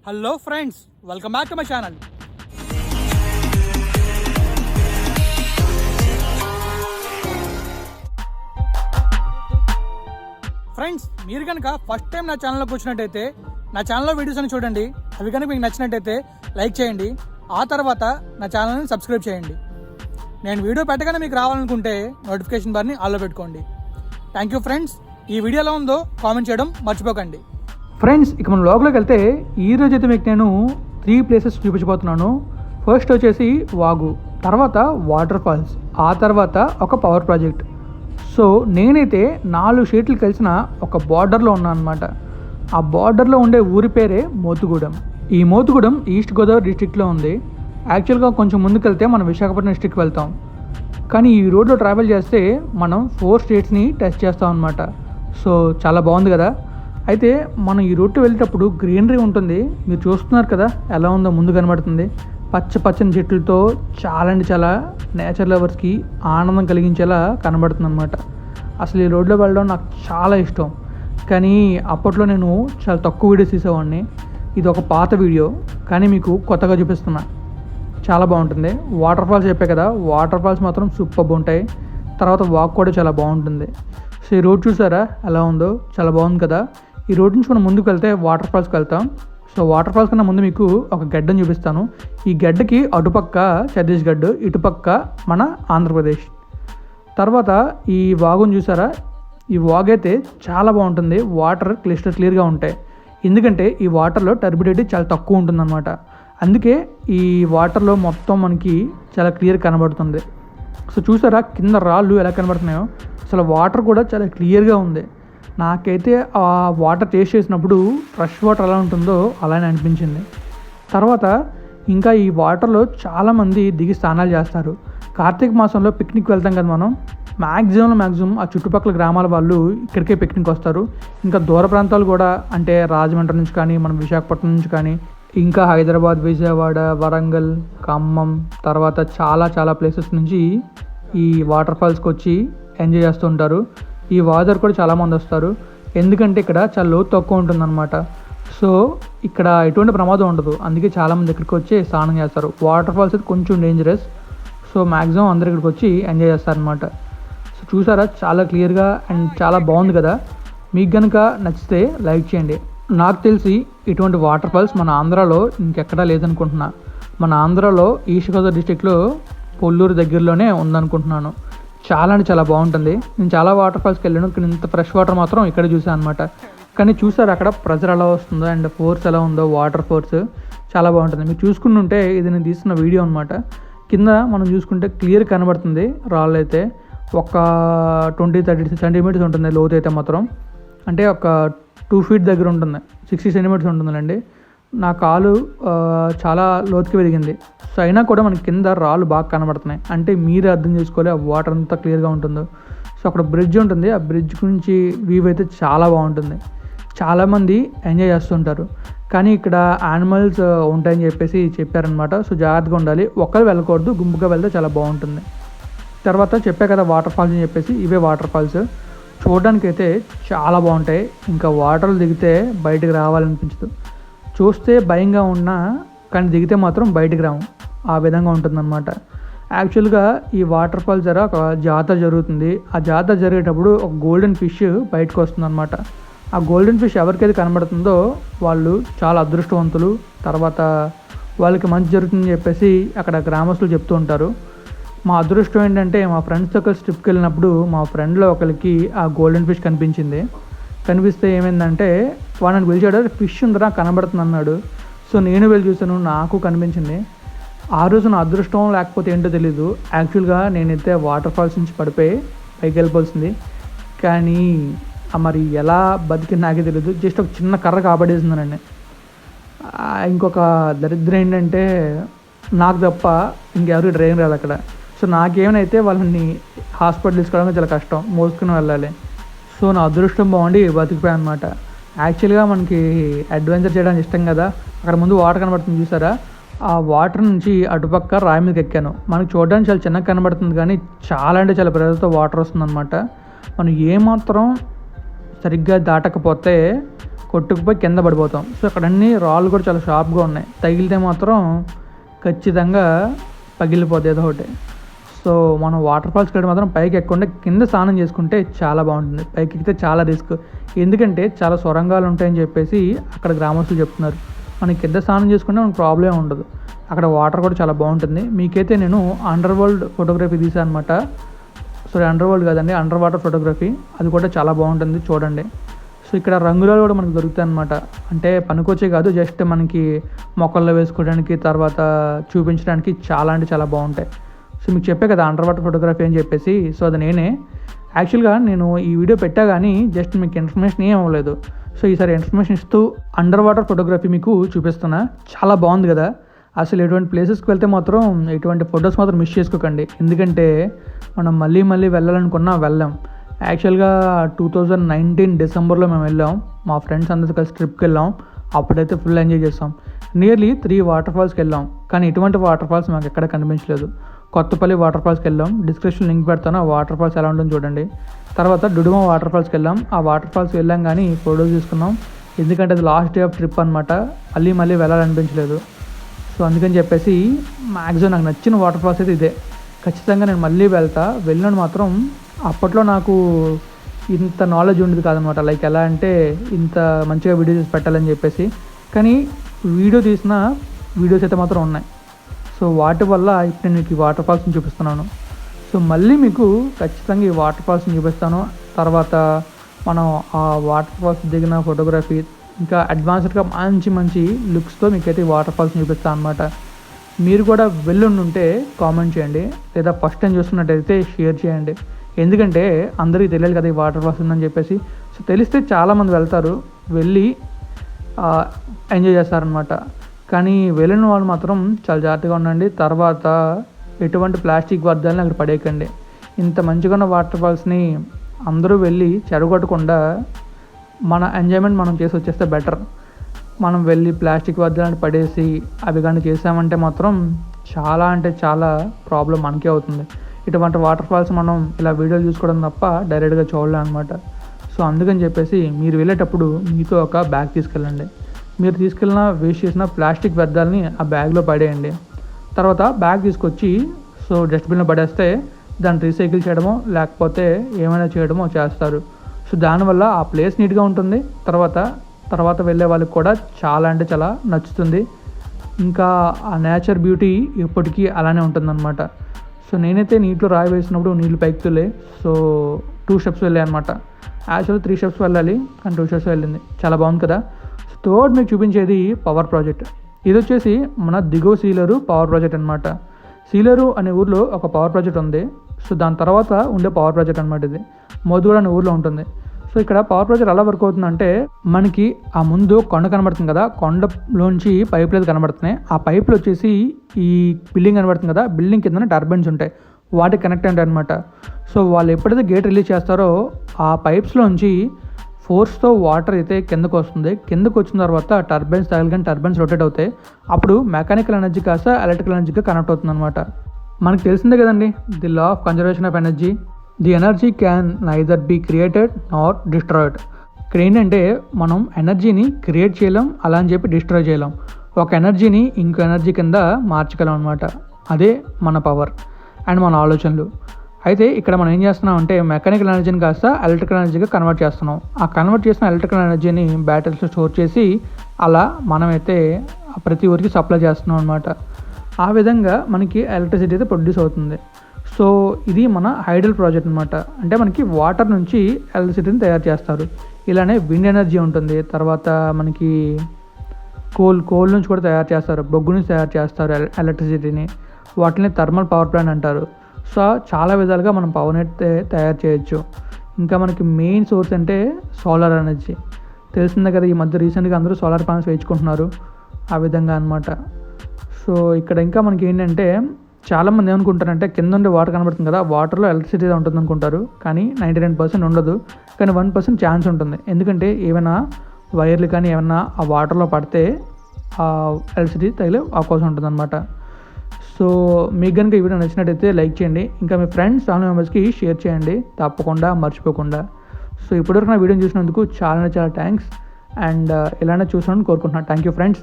Hello friends, welcome back to my channel. Friends, మీరు కనుక first time నా ఛానల్లోకి వచ్చినట్టయితే నా ఛానల్లో వీడియోస్ అని చూడండి. అవి కనుక మీకు నచ్చినట్టయితే లైక్ చేయండి. ఆ తర్వాత నా ఛానల్ని సబ్స్క్రైబ్ చేయండి. నేను వీడియో పెట్టగానే మీకు రావాలనుకుంటే నోటిఫికేషన్ బార్ని ఆన్లో పెట్టుకోండి. Thank you friends. ఈ వీడియో ఎలా ఉందో కామెంట్ చేయడం మర్చిపోకండి. ఫ్రెండ్స్, ఇక మనం లోపలికి వెళ్తే ఈరోజు అయితే మీకు నేను 3 ప్లేసెస్ చూపించబోతున్నాను. ఫస్ట్ వచ్చేసి వాగు, తర్వాత వాటర్ ఫాల్స్, ఆ తర్వాత ఒక పవర్ ప్రాజెక్ట్. సో నేనైతే 4 స్టేట్లు కలిసిన ఒక బార్డర్లో ఉన్నాను అనమాట. ఆ బార్డర్లో ఉండే ఊరి పేరే మోతుగూడెం. ఈ మోతుగూడెం ఈస్ట్ గోదావరి డిస్టిక్లో ఉంది. యాక్చువల్గా కొంచెం ముందుకెళ్తే మనం విశాఖపట్నం డిస్టిక్ వెళ్తాం. కానీ ఈ రోడ్లో ట్రావెల్ చేస్తే మనం 4 స్టేట్స్ని టచ్ చేస్తాం అనమాట. సో చాలా బాగుంది కదా. అయితే మనం ఈ రూట్ వెళ్ళేటప్పుడు గ్రీనరీ ఉంటుంది. మీరు చూస్తున్నారు కదా ఎలా ఉందో, ముందు కనబడుతుంది పచ్చని చెట్లతో. చాలా అంటే చాలా నేచర్ లవర్స్కి ఆనందం కలిగించేలా కనబడుతుంది అనమాట. అసలు ఈ రోడ్లో వెళ్ళడం నాకు చాలా ఇష్టం. కానీ అప్పట్లో నేను చాలా తక్కువ వీడియోస్ తీసేవాడిని. ఇది ఒక పాత వీడియో, కానీ మీకు కొత్తగా చూపిస్తున్నా. చాలా బాగుంటుంది. వాటర్ ఫాల్స్ చెప్పే కదా, వాటర్ ఫాల్స్ మాత్రం సూపర్ ఉంటాయి. తర్వాత వాక్ కూడా చాలా బాగుంటుంది. సో ఈ రోడ్ చూసారా ఎలా ఉందో, చాలా బాగుంది కదా. ఈ రోడ్ నుంచి మనం ముందుకు వెళ్తే వాటర్ ఫాల్స్కి వెళ్తాం. సో వాటర్ ఫాల్స్ కన్నా ముందు మీకు ఒక గడ్డను చూపిస్తాను. ఈ గడ్డకి అటుపక్క ఛత్తీస్గఢ్, ఇటుపక్క మన ఆంధ్రప్రదేశ్. తర్వాత ఈ వాగును చూసారా, ఈ వాగు అయితే చాలా బాగుంటుంది. వాటర్ క్లియర్గా ఉంటాయి. ఎందుకంటే ఈ వాటర్లో టర్బిడిటీ చాలా తక్కువ ఉంటుందన్నమాట. అందుకే ఈ వాటర్లో మొత్తం మనకి చాలా క్లియర్ కనబడుతుంది. సో చూసారా కింద రాళ్ళు ఎలా కనబడుతున్నాయో. అసలు వాటర్ కూడా చాలా క్లియర్గా ఉంది. నాకైతే ఆ వాటర్ టేస్ట్ చేసినప్పుడు ఫ్రెష్ వాటర్ ఎలా ఉంటుందో అలానే అనిపించింది. తర్వాత ఇంకా ఈ వాటర్లో చాలామంది దిగి స్నానాలు చేస్తారు. కార్తీక మాసంలో పిక్నిక్ వెళ్తాం కదా మనం. మ్యాక్సిమం ఆ చుట్టుపక్కల గ్రామాల వాళ్ళు ఇక్కడికే పిక్నిక్ వస్తారు. ఇంకా దూర ప్రాంతాలు కూడా, అంటే రాజమండ్రి నుంచి కానీ, మనం విశాఖపట్నం నుంచి కానీ, ఇంకా హైదరాబాద్, విజయవాడ, వరంగల్, ఖమ్మం, తర్వాత చాలా ప్లేసెస్ నుంచి ఈ వాటర్ ఫాల్స్కి వచ్చి ఎంజాయ్ చేస్తుంటారు. ఈ వాటర్ కూడా చాలామంది వస్తారు. ఎందుకంటే ఇక్కడ చాలా లోతు తక్కువ ఉంటుందన్నమాట. సో ఇక్కడ ఎటువంటి ప్రమాదం ఉండదు. అందుకే చాలామంది ఇక్కడికి వచ్చి స్నానం చేస్తారు. వాటర్ ఫాల్స్ అయితే కొంచెం డేంజరస్. సో మ్యాక్సిమం అందరు ఇక్కడికి వచ్చి ఎంజాయ్ చేస్తారనమాట. సో చూసారా చాలా క్లియర్గా అండ్ చాలా బాగుంది కదా. మీకు కనుక నచ్చితే లైక్ చేయండి. నాకు తెలిసి ఇటువంటి వాటర్ ఫాల్స్ మన ఆంధ్రాలో ఇంకెక్కడా లేదనుకుంటున్నా. మన ఆంధ్రాలో ఈస్ట్ గోదావరి డిస్టిక్లో పొల్లూరు దగ్గరలోనే ఉందనుకుంటున్నాను. చాలా అంటే చాలా బాగుంటుంది. నేను చాలా వాటర్ ఫాల్స్కి వెళ్ళాను, కానీ ఇంత ఫ్రెష్ వాటర్ మాత్రం ఇక్కడ చూసాను అనమాట. కానీ చూసారు అక్కడ ప్రెజర్ ఎలా వస్తుందో అండ్ ఫోర్స్ ఎలా ఉందో, వాటర్ ఫోర్స్ చాలా బాగుంటుంది. మీరు చూసుకుంటుంటే ఇది నేను తీసిన వీడియో అనమాట. కింద మనం చూసుకుంటే క్లియర్ కనబడుతుంది. రాళ్ళు అయితే ఒక 20-30 సెంటీమీటర్స్ ఉంటుంది లోతు అయితే మాత్రం. అంటే ఒక 2 ఫీట్ దగ్గర ఉంటుంది, 60 సెంటీమీటర్స్ ఉంటుందండి. నా కాలు చాలా లోతుకి పెరిగింది. సో అయినా కూడా మనకి కింద రాళ్ళు బాగా కనబడుతున్నాయి. అంటే మీరే అర్థం చేసుకోవాలి ఆ వాటర్ అంతా క్లియర్గా ఉంటుందో. సో అక్కడ బ్రిడ్జ్ ఉంటుంది. ఆ బ్రిడ్జ్ గురించి వ్యూ అయితే చాలా బాగుంటుంది. చాలామంది ఎంజాయ్ చేస్తుంటారు. కానీ ఇక్కడ యానిమల్స్ ఉంటాయని చెప్పేసి చెప్పారనమాట. సో జాగ్రత్తగా ఉండాలి. ఒక్కరు వెళ్ళకూడదు, గుంపుగా వెళ్తే చాలా బాగుంటుంది. తర్వాత చెప్పా కదా వాటర్ ఫాల్స్ అని చెప్పేసి, ఇవే వాటర్ ఫాల్స్. చూడడానికి అయితే చాలా బాగుంటాయి. ఇంకా వాటర్లు దిగితే బయటకు రావాలనిపించదు. చూస్తే భయంగా ఉన్నా కానీ దిగితే మాత్రం బయటికి రాము, ఆ విధంగా ఉంటుందన్నమాట. యాక్చువల్గా ఈ వాటర్ ఫాల్స్ దగ్గర ఒక జాతర జరుగుతుంది. ఆ జాతర జరిగేటప్పుడు ఒక గోల్డెన్ ఫిష్ బయటకు వస్తుందన్నమాట. ఆ గోల్డెన్ ఫిష్ ఎవరికైతే కనబడుతుందో వాళ్ళు చాలా అదృష్టవంతులు. తర్వాత వాళ్ళకి మంచి జరుగుతుందని చెప్పేసి అక్కడ గ్రామస్తులు చెప్తూ ఉంటారు. మా అదృష్టం ఏంటంటే మా ఫ్రెండ్స్తో కలిసి ట్రిప్కి వెళ్ళినప్పుడు మా ఫ్రెండ్లో ఒకరికి ఆ గోల్డెన్ ఫిష్ కనిపించింది. కనిపిస్తే ఏమైందంటే వాడిని పిలిచాడు, ఫిష్ ఉందిరా కనబడుతుంది అన్నాడు. సో నేను వెళ్ళి చూసాను, నాకు కనిపించింది. ఆ రోజు నా అదృష్టం లేకపోతే ఏంటో తెలీదు. యాక్చువల్గా నేనైతే వాటర్ ఫాల్స్ నుంచి పడిపోయి పైకి వెళ్ళిపోవాల్సింది. కానీ మరి ఎలా బతికి నాకే తెలీదు. జస్ట్ ఒక చిన్న కర్ర కాపాడేసిందనండి. ఇంకొక దరిద్రం ఏంటంటే నాకు తప్ప ఇంకెవరికి డ్రైవర్ రాదు అక్కడ. సో నాకేమైనా వాళ్ళని హాస్పిటల్ తీసుకోవడానికి చాలా కష్టం, మోసుకుని వెళ్ళాలి. సో నా అదృష్టం బాగుండి బతికిపోయాను అనమాట. యాక్చువల్గా మనకి అడ్వెంచర్ చేయడానికి ఇష్టం కదా. అక్కడ ముందు వాటర్ కనబడుతుంది చూసారా, ఆ వాటర్ నుంచి అటుపక్క రాయి మీదకి ఎక్కాను. మనకి చూడడానికి చాలా చిన్నగా కనబడుతుంది, కానీ చాలా అంటే చాలా ప్రెజర్తో వాటర్ వస్తుంది అనమాట. మనం ఏమాత్రం సరిగ్గా దాటకపోతే కొట్టుకుపోయి కింద పడిపోతాం. సో అక్కడ అన్ని రాళ్ళు కూడా చాలా షార్ప్గా ఉన్నాయి, తగిలితే మాత్రం ఖచ్చితంగా పగిలిపోద్ది ఏదో ఒకటి. సో మనం వాటర్ ఫాల్స్కి వెళ్ళి మాత్రం పైకి ఎక్కకుండా కింద స్నానం చేసుకుంటే చాలా బాగుంటుంది. పైకి ఎక్కితే చాలా రిస్క్, ఎందుకంటే చాలా సొరంగాలు ఉంటాయని చెప్పేసి అక్కడ గ్రామస్తులు చెప్తున్నారు. మనకి కింద స్నానం చేసుకుంటే మనకు ప్రాబ్లం ఉండదు, అక్కడ వాటర్ కూడా చాలా బాగుంటుంది. మీకైతే నేను అండర్ వరల్డ్ ఫోటోగ్రఫీ తీసాను అనమాట. సారీ, అండర్ వరల్డ్ కాదండి, అండర్ వాటర్ ఫోటోగ్రఫీ, అది కూడా చాలా బాగుంటుంది చూడండి. సో ఇక్కడ రంగులు కూడా మనకు దొరుకుతాయి అనమాట. అంటే పనికొచ్చే కాదు, జస్ట్ మనకి మొక్కల్లో వేసుకోవడానికి, తర్వాత చూపించడానికి చాలా అంటే చాలా బాగుంటాయి. సో మీకు చెప్పే కదా అండర్ వాటర్ ఫోటోగ్రఫీ అని చెప్పేసి, సో అది నేనే. యాక్చువల్గా నేను ఈ వీడియో పెట్టా కానీ జస్ట్ మీకు ఇన్ఫర్మేషన్ ఏం అవ్వలేదు. సో ఈసారి ఇన్ఫర్మేషన్ ఇస్తూ అండర్ వాటర్ ఫోటోగ్రఫీ మీకు చూపిస్తున్నా. చాలా బాగుంది కదా. అసలు ఎటువంటి ప్లేసెస్కి వెళ్తే మాత్రం ఎటువంటి ఫొటోస్ మాత్రం మిస్ చేసుకోకండి, ఎందుకంటే మనం మళ్ళీ మళ్ళీ వెళ్ళాలనుకున్నా వెళ్ళాం. యాక్చువల్గా 2019 డిసెంబర్లో మేము వెళ్ళాం, మా ఫ్రెండ్స్ అందరితో కలిసి ట్రిప్కి వెళ్ళాం. అప్పుడైతే ఫుల్ ఎంజాయ్ చేస్తాం. నియర్లీ 3 వాటర్ ఫాల్స్కి వెళ్ళాం, కానీ ఎటువంటి వాటర్ ఫాల్స్ మాకు ఎక్కడ కనిపించలేదు. కొత్తపల్లి వాటర్ ఫాల్స్కి వెళ్ళాం, డిస్క్రిప్షన్ లింక్ పెడతాను, ఆ వాటర్ ఫాల్స్ ఎలా ఉంటుందో చూడండి. తర్వాత డుడుమా వాటర్ ఫాల్స్కి వెళ్ళాం, ఆ వాటర్ ఫాల్స్కి వెళ్ళాం కానీ ఫోటోస్ తీసుకున్నాం, ఎందుకంటే అది లాస్ట్ డే ఆఫ్ ట్రిప్ అనమాట, మళ్ళీ వెళ్ళాలనిపించలేదు. సో అందుకని చెప్పేసి మ్యాక్సిమం నాకు నచ్చిన వాటర్ ఫాల్స్ అయితే ఇదే. ఖచ్చితంగా నేను మళ్ళీ వెళ్ళినాను మాత్రం. అప్పట్లో నాకు ఇంత నాలెడ్జ్ ఉండేది కాదనమాట, లైక్ ఎలా అంటే ఇంత మంచిగా వీడియో తీసి పెట్టాలని చెప్పేసి. కానీ తీసిన వీడియోస్ అయితే మాత్రం ఉన్నాయి. సో వాటి వల్ల ఇప్పుడు నేను మీకు ఈ వాటర్ ఫాల్స్ని చూపిస్తున్నాను. సో మళ్ళీ మీకు ఖచ్చితంగా ఈ వాటర్ ఫాల్స్ని చూపిస్తాను. తర్వాత మనం ఆ వాటర్ ఫాల్స్ దిగిన ఫోటోగ్రఫీ, ఇంకా అడ్వాన్స్డ్గా మంచి లుక్స్తో మీకైతే ఈ వాటర్ ఫాల్స్ని చూపిస్తాను అనమాట. మీరు కూడా వెళ్ళుంటే కామెంట్ చేయండి, లేదా ఫస్ట్ టైం చూస్తున్నట్టయితే షేర్ చేయండి, ఎందుకంటే అందరికీ తెలియాలి కదా ఈ వాటర్ ఫాల్స్ ఉందని చెప్పేసి. సో తెలిస్తే చాలామంది వెళ్తారు, వెళ్ళి ఎంజాయ్ చేస్తారనమాట. కానీ వెళ్ళిన వాళ్ళు మాత్రం చాలా జాగ్రత్తగా ఉండండి. తర్వాత ఎటువంటి ప్లాస్టిక్ వ్యర్థాలని అక్కడ పడేయకండి. ఇంత మంచిగా ఉన్న వాటర్ ఫాల్స్ని అందరూ వెళ్ళి చెడగొట్టకుండా మన ఎంజాయ్మెంట్ మనం చేసి వచ్చేస్తే బెటర్. మనం వెళ్ళి ప్లాస్టిక్ వ్యర్థాలను పడేసి అవి కానీ చేసామంటే మాత్రం చాలా అంటే చాలా ప్రాబ్లం మనకే అవుతుంది. ఇటువంటి వాటర్ ఫాల్స్ మనం ఇలా వీడియోలు చూసుకోవడం తప్ప డైరెక్ట్గా చూడలేం అనమాట. సో అందుకని చెప్పేసి మీరు వెళ్ళేటప్పుడు మీతో ఒక బ్యాగ్ తీసుకెళ్ళండి. మీరు తీసుకెళ్ళిన వేస్ట్ చేసిన ప్లాస్టిక్ వ్యర్థాలని ఆ బ్యాగ్లో పడేయండి. తర్వాత బ్యాగ్ తీసుకొచ్చి సో డస్ట్బిన్లో పడేస్తే దాన్ని రీసైకిల్ చేయడమో లేకపోతే ఏమైనా చేయడమో చేస్తారు. సో దానివల్ల ఆ ప్లేస్ నీట్గా ఉంటుంది, తర్వాత వెళ్ళే వాళ్ళకి కూడా చాలా అంటే చాలా నచ్చుతుంది. ఇంకా ఆ నేచర్ బ్యూటీ ఎప్పటికీ అలానే ఉంటుందన్నమాట. సో నేనైతే నీటిలో రాయి వేసినప్పుడు నీళ్ళు పైకి తోలే, సో 2 స్టెప్స్ వెళ్ళాయి అనమాట. యాక్చువల్గా 3 స్టెప్స్ వెళ్ళాలి, కానీ 2 స్టెప్స్ వెళ్ళింది. చాలా బాగుంది కదా. సో థర్డ్ మీకు చూపించేది పవర్ ప్రాజెక్ట్. ఇది వచ్చేసి మన దిగువ సీలేరు పవర్ ప్రాజెక్ట్ అనమాట. సీలేరు అనే ఊర్లో ఒక పవర్ ప్రాజెక్ట్ ఉంది. సో దాని తర్వాత ఉండే పవర్ ప్రాజెక్ట్ అనమాట ఇది. మోదుగూడ అనే ఊర్లో ఉంటుంది. సో ఇక్కడ పవర్ ప్రాజెక్ట్ ఎలా వర్క్ అవుతుందంటే, మనకి ఆ ముందు కొండ కనబడుతుంది కదా, కొండలోంచి పైపులు అయితే కనబడుతున్నాయి. ఆ పైపులు వచ్చేసి ఈ బిల్డింగ్ కనబడుతుంది కదా, బిల్డింగ్ కింద టర్బైన్స్ ఉంటాయి, వాటికి కనెక్ట్ ఉంటాయి అనమాట. సో వాళ్ళు ఎప్పుడైతే గేట్ రిలీజ్ చేస్తారో ఆ పైప్స్లోంచి ఫోర్స్తో వాటర్ అయితే కిందకు వస్తుంది. కిందకు వచ్చిన తర్వాత టర్బైన్స్ తగలగానే టర్బైన్స్ రొటేట్ అవుతాయి. అప్పుడు మెకానికల్ ఎనర్జీ కాస్త ఎలక్ట్రికల్ ఎనర్జీగా కనెక్ట్ అవుతుంది అనమాట. మనకు తెలిసిందే కదండి, the law of conservation of energy. The energy can neither be created nor destroyed. ఇక్కడ ఏంటంటే మనం ఎనర్జీని క్రియేట్ చేయలేం, అలా అని చెప్పి డిస్ట్రాయ్ చేయలేం. ఒక ఎనర్జీని ఇంకో ఎనర్జీ కింద మార్చగలం అనమాట. అదే మన పవర్ అండ్ మన ఆలోచనలు. అయితే ఇక్కడ మనం ఏం చేస్తున్నాం అంటే మెకానికల్ ఎనర్జీని కాస్త ఎలక్ట్రికల్ ఎనర్జీగా కన్వర్ట్ చేస్తున్నాం. ఆ కన్వర్ట్ చేసిన ఎలక్ట్రికల్ ఎనర్జీని బ్యాటరీస్లో స్టోర్ చేసి అలా మనమైతే ప్రతి ఊరికి సప్లై చేస్తున్నాం అనమాట. ఆ విధంగా మనకి ఎలక్ట్రిసిటీ అయితే ప్రొడ్యూస్ అవుతుంది. సో ఇది మన హైడల్ ప్రాజెక్ట్ అనమాట. అంటే మనకి వాటర్ నుంచి ఎలక్ట్రిసిటీని తయారు చేస్తారు. ఇలానే విండ్ ఎనర్జీ ఉంటుంది. తర్వాత మనకి కోల్ నుంచి కూడా తయారు చేస్తారు, బొగ్గు నుంచి తయారు చేస్తారు ఎలక్ట్రిసిటీని. వాటిని థర్మల్ పవర్ ప్లాంట్ అంటారు. సో చాలా విధాలుగా మనం పవర్ అయితే తయారు చేయొచ్చు. ఇంకా మనకి మెయిన్ సోర్స్ అంటే సోలార్ ఎనర్జీ. తెలిసిందే కదా, ఈ మధ్య రీసెంట్గా అందరూ సోలార్ ప్యానల్స్ వేయించుకుంటున్నారు. ఆ విధంగా అనమాట. సో ఇక్కడ ఇంకా మనకి ఏంటంటే చాలామంది ఏమనుకుంటారంటే కింద ఉండే వాటర్ కనబడుతుంది కదా, వాటర్లో ఎలక్ట్రిసిటీ ఉంటుంది అనుకుంటారు. కానీ 99% ఉండదు, కానీ 1% ఛాన్స్ ఉంటుంది. ఎందుకంటే ఏమైనా వైర్లు కానీ ఏమైనా ఆ వాటర్లో పడితే ఆ ఎలక్ట్రిసిటీ తగిలే అవకాశం ఉంటుంది అనమాట. సో మీకు కనుక ఈ వీడియో నచ్చినట్టయితే లైక్ చేయండి, ఇంకా మీ ఫ్రెండ్స్ ఫ్యామిలీ మెంబర్స్కి షేర్ చేయండి తప్పకుండా, మర్చిపోకుండా. సో ఇప్పటివరకు నా వీడియోని చూసినందుకు చాలా థ్యాంక్స్. అండ్ ఇలానే చూసానని కోరుకుంటున్నాను. Thank you friends.